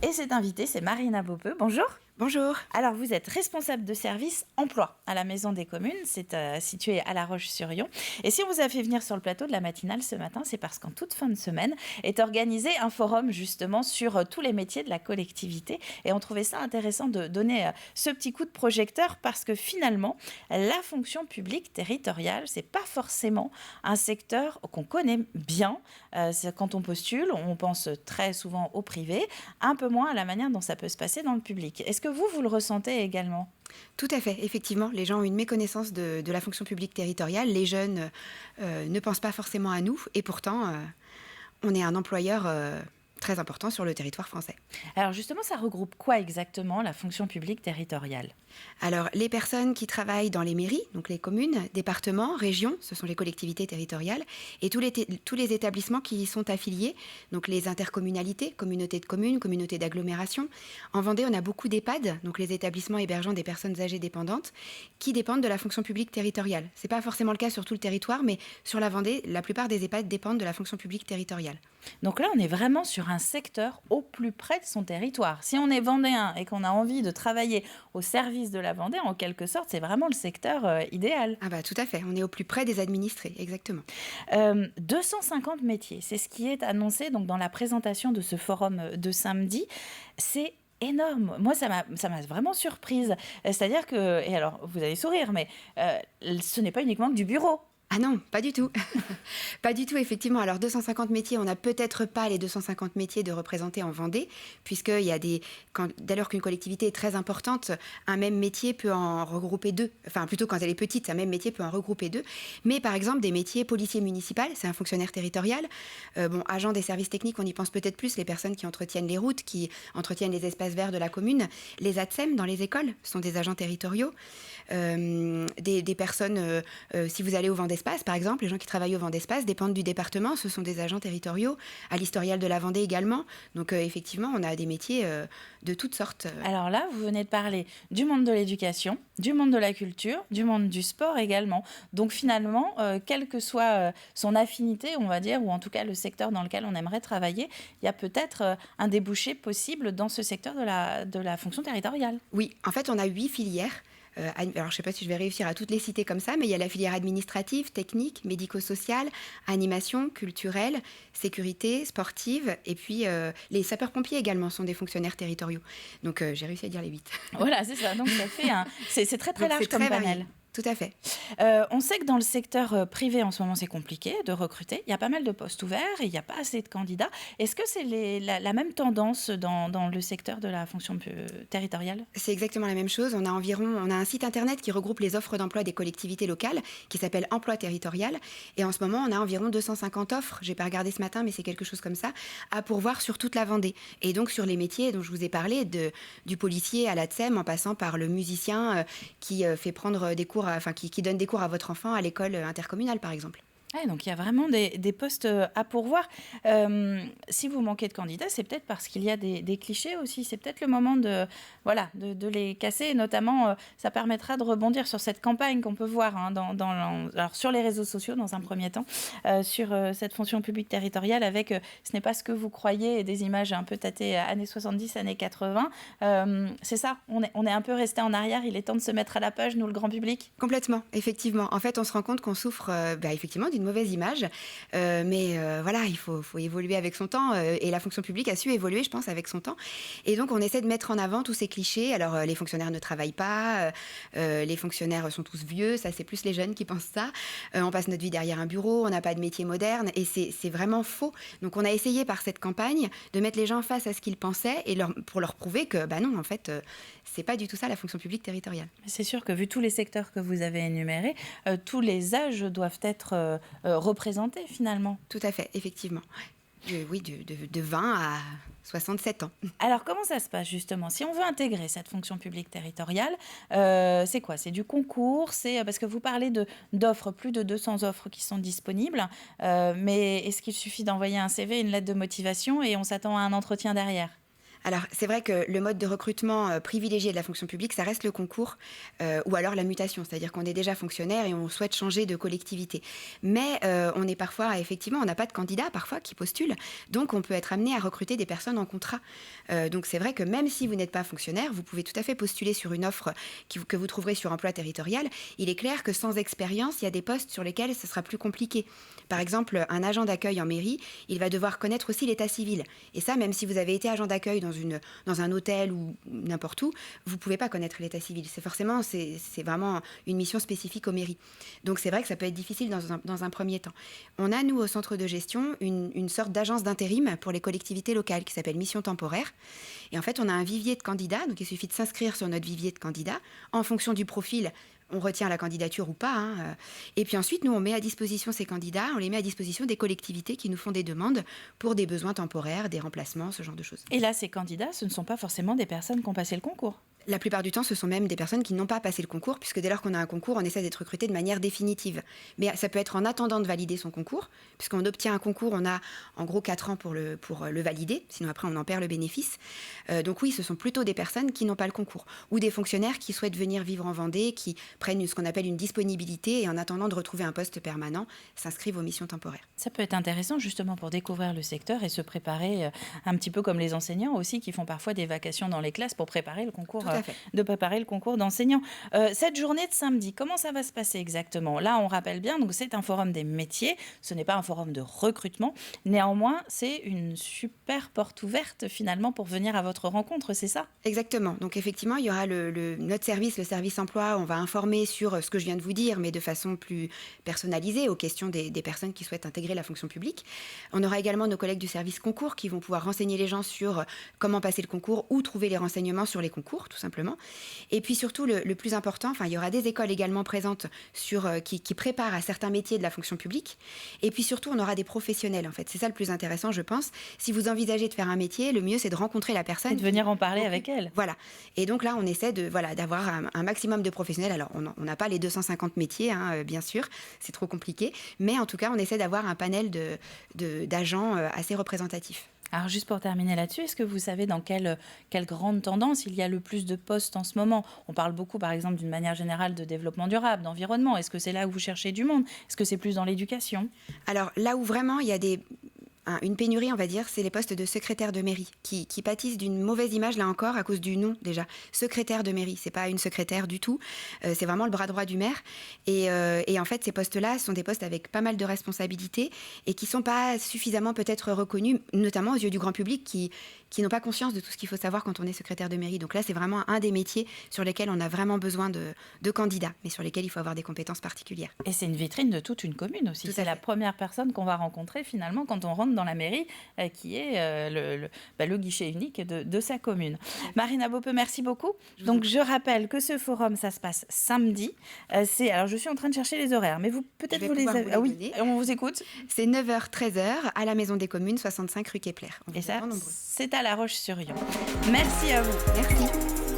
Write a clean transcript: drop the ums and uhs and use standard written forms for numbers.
Et cette invitée, c'est Marina Beaupeux. Bonjour. Bonjour. Alors, vous êtes responsable de service emploi à la Maison des Communes. C'est situé à La Roche-sur-Yon. Et si on vous a fait venir sur le plateau de la matinale ce matin, c'est parce qu'en toute fin de semaine est organisé un forum justement sur tous les métiers de la collectivité. Et on trouvait ça intéressant de donner ce petit coup de projecteur parce que finalement, la fonction publique territoriale, c'est pas forcément un secteur qu'on connaît bien. Quand on postule, on pense très souvent au privé, un peu moins à la manière dont ça peut se passer dans le public. Est-ce que vous le ressentez également ? Tout à fait, effectivement, les gens ont une méconnaissance de la fonction publique territoriale. Les jeunes ne pensent pas forcément à nous et pourtant, on est un employeur très important sur le territoire français. Alors justement, ça regroupe quoi exactement, la fonction publique territoriale ? Alors, les personnes qui travaillent dans les mairies, donc les communes, départements, régions, ce sont les collectivités territoriales, et tous les établissements qui y sont affiliés, donc les intercommunalités, communautés de communes, communautés d'agglomération. En Vendée, on a beaucoup d'EHPAD, donc les établissements hébergeant des personnes âgées dépendantes, qui dépendent de la fonction publique territoriale. Ce n'est pas forcément le cas sur tout le territoire, mais sur la Vendée, la plupart des EHPAD dépendent de la fonction publique territoriale. Donc là, on est vraiment sur un secteur au plus près de son territoire. Si on est vendéen et qu'on a envie de travailler au service de la Vendée, en quelque sorte, c'est vraiment le secteur idéal. Ah bah tout à fait, on est au plus près des administrés, exactement. 250 métiers, c'est ce qui est annoncé donc, dans la présentation de ce forum de samedi. C'est énorme. Moi, ça m'a vraiment surprise. C'est-à-dire que, et alors, vous allez sourire, mais ce n'est pas uniquement que du bureau. Ah non, pas du tout. Pas du tout, effectivement. Alors, 250 métiers, on n'a peut-être pas les 250 métiers de représenter en Vendée, puisqu'il y a dès lors qu'une collectivité est très importante, un même métier peut en regrouper deux. Enfin, plutôt quand elle est petite, un même métier peut en regrouper deux. Mais par exemple, des métiers policier municipal, c'est un fonctionnaire territorial. Agent des services techniques, on y pense peut-être plus, les personnes qui entretiennent les routes, qui entretiennent les espaces verts de la commune. Les ATSEM dans les écoles sont des agents territoriaux. Des personnes, si vous allez au Vendée Espace, par exemple, les gens qui travaillent au Vendée Espace dépendent du département, ce sont des agents territoriaux, à l'historial de la Vendée également. Donc effectivement, on a des métiers de toutes sortes. Alors là, vous venez de parler du monde de l'éducation, du monde de la culture, du monde du sport également. Donc finalement, quelle que soit son affinité, on va dire, ou en tout cas le secteur dans lequel on aimerait travailler, il y a peut-être un débouché possible dans ce secteur de la fonction territoriale. Oui, en fait, on a 8 filières. Alors, je ne sais pas si je vais réussir à toutes les citer comme ça, mais il y a la filière administrative, technique, médico-sociale, animation, culturelle, sécurité, sportive, et puis les sapeurs-pompiers également sont des fonctionnaires territoriaux. Donc, j'ai réussi à dire les 8. Voilà, c'est ça. Donc, ça fait c'est très, très Donc, large c'est comme très panel. varié. Tout à fait. On sait que dans le secteur privé, en ce moment, c'est compliqué de recruter. Il y a pas mal de postes ouverts et il n'y a pas assez de candidats. Est-ce que c'est la même tendance dans le secteur de la fonction territoriale ? C'est exactement la même chose. On a un site internet qui regroupe les offres d'emploi des collectivités locales, qui s'appelle Emploi Territorial. Et en ce moment, on a environ 250 offres, j'ai pas regardé ce matin, mais c'est quelque chose comme ça, à pourvoir sur toute la Vendée. Et donc sur les métiers dont je vous ai parlé, du policier à l'ATSEM, en passant par le musicien qui fait prendre des cours, qui donne des cours à votre enfant à l'école intercommunale, par exemple. Ouais, donc il y a vraiment des postes à pourvoir. Si vous manquez de candidats, c'est peut-être parce qu'il y a des clichés aussi. C'est peut-être le moment de les casser. Et notamment, ça permettra de rebondir sur cette campagne qu'on peut voir alors sur les réseaux sociaux dans un premier temps, sur cette fonction publique territoriale avec ce n'est pas ce que vous croyez et des images un peu tâtées années 70, années 80. C'est ça, on est un peu resté en arrière. Il est temps de se mettre à la page, nous, le grand public. Complètement, effectivement. En fait, on se rend compte qu'on souffre effectivement d'une mauvaise image, mais voilà, il faut évoluer avec son temps, et la fonction publique a su évoluer, je pense, avec son temps. Et donc, on essaie de mettre en avant tous ces clichés. Alors, les fonctionnaires ne travaillent pas, les fonctionnaires sont tous vieux, ça, c'est plus les jeunes qui pensent ça. On passe notre vie derrière un bureau, on n'a pas de métier moderne, et c'est vraiment faux. Donc, on a essayé par cette campagne de mettre les gens face à ce qu'ils pensaient et pour leur prouver que, non, en fait, c'est pas du tout ça la fonction publique territoriale. C'est sûr que vu tous les secteurs que vous avez énumérés, tous les âges doivent être représentés finalement. Tout à fait, effectivement. Oui, de 20 à 67 ans. Alors, comment ça se passe justement ? Si on veut intégrer cette fonction publique territoriale, c'est quoi ? C'est du concours ? Parce que vous parlez d'offres, plus de 200 offres qui sont disponibles, mais est-ce qu'il suffit d'envoyer un CV, une lettre de motivation et on s'attend à un entretien derrière ? Alors, c'est vrai que le mode de recrutement privilégié de la fonction publique, ça reste le concours ou alors la mutation, c'est-à-dire qu'on est déjà fonctionnaire et on souhaite changer de collectivité. Mais on est parfois, effectivement, on n'a pas de candidats parfois qui postulent, donc on peut être amené à recruter des personnes en contrat. Donc c'est vrai que même si vous n'êtes pas fonctionnaire, vous pouvez tout à fait postuler sur une offre que vous trouverez sur Emploi Territorial. Il est clair que sans expérience, il y a des postes sur lesquels ce sera plus compliqué. Par exemple, un agent d'accueil en mairie, il va devoir connaître aussi l'état civil. Et ça, même si vous avez été agent d'accueil dans un hôtel ou n'importe où, vous ne pouvez pas connaître l'état civil. C'est vraiment une mission spécifique aux mairies. Donc c'est vrai que ça peut être difficile dans un premier temps. On a, nous, au centre de gestion, une sorte d'agence d'intérim pour les collectivités locales qui s'appelle Mission Temporaire. Et en fait, on a un vivier de candidats. Donc il suffit de s'inscrire sur notre vivier de candidats. En fonction du profil, on retient la candidature ou pas. Et puis ensuite, nous, on met à disposition ces candidats, on les met à disposition des collectivités qui nous font des demandes pour des besoins temporaires, des remplacements, ce genre de choses. Et là, ces candidats, ce ne sont pas forcément des personnes qui ont passé le concours. La plupart du temps, ce sont même des personnes qui n'ont pas passé le concours, puisque dès lors qu'on a un concours, on essaie d'être recruté de manière définitive. Mais ça peut être en attendant de valider son concours, puisqu'on obtient un concours, on a en gros 4 ans pour le valider, sinon après on en perd le bénéfice. Donc oui, ce sont plutôt des personnes qui n'ont pas le concours, ou des fonctionnaires qui souhaitent venir vivre en Vendée, qui prennent ce qu'on appelle une disponibilité et en attendant de retrouver un poste permanent, s'inscrivent aux missions temporaires. Ça peut être intéressant justement pour découvrir le secteur et se préparer un petit peu comme les enseignants aussi qui font parfois des vacations dans les classes pour préparer le concours. De préparer le concours d'enseignants. Cette journée de samedi, comment ça va se passer exactement ? Là, on rappelle bien, donc c'est un forum des métiers, ce n'est pas un forum de recrutement. Néanmoins, c'est une super porte ouverte finalement pour venir à votre rencontre, c'est ça ? Exactement. Donc effectivement, il y aura notre service, le service emploi, on va informer sur ce que je viens de vous dire, mais de façon plus personnalisée aux questions des personnes qui souhaitent intégrer la fonction publique. On aura également nos collègues du service concours qui vont pouvoir renseigner les gens sur comment passer le concours ou trouver les renseignements sur les concours, tout simplement. Et puis surtout, le plus important, il y aura des écoles également présentes qui préparent à certains métiers de la fonction publique. Et puis surtout, on aura des professionnels, en fait. C'est ça le plus intéressant, je pense. Si vous envisagez de faire un métier, le mieux, c'est de rencontrer la personne. Et de venir en parler avec elle. Voilà. Et donc là, on essaie d'avoir un maximum de professionnels. Alors, on n'a pas les 250 métiers, bien sûr. C'est trop compliqué. Mais en tout cas, on essaie d'avoir un panel d'agents assez représentatif. Alors juste pour terminer là-dessus, est-ce que vous savez dans quelle grande tendance il y a le plus de postes en ce moment ? On parle beaucoup par exemple d'une manière générale de développement durable, d'environnement. Est-ce que c'est là où vous cherchez du monde ? Est-ce que c'est plus dans l'éducation ? Alors là où vraiment il y a une pénurie, on va dire, c'est les postes de secrétaire de mairie qui pâtissent d'une mauvaise image, là encore, à cause du nom, déjà. Secrétaire de mairie, c'est pas une secrétaire du tout, c'est vraiment le bras droit du maire. Et en fait, ces postes-là sont des postes avec pas mal de responsabilités et qui sont pas suffisamment peut-être reconnus, notamment aux yeux du grand public qui n'ont pas conscience de tout ce qu'il faut savoir quand on est secrétaire de mairie. Donc là, c'est vraiment un des métiers sur lesquels on a vraiment besoin de candidats, mais sur lesquels il faut avoir des compétences particulières. Et c'est une vitrine de toute une commune aussi. C'est la première personne qu'on va rencontrer finalement quand on rentre dans la mairie, qui est le guichet unique de sa commune. Marina Beaupeux, merci beaucoup. Donc je rappelle que ce forum, ça se passe samedi. Alors je suis en train de chercher les horaires, mais vous peut-être vous les avez. Ah oui, on vous écoute. C'est 9h, 13h à la Maison des Communes, 65 rue Kepler. Et ça, c'est à La Roche-sur-Yon. Merci à vous. Merci.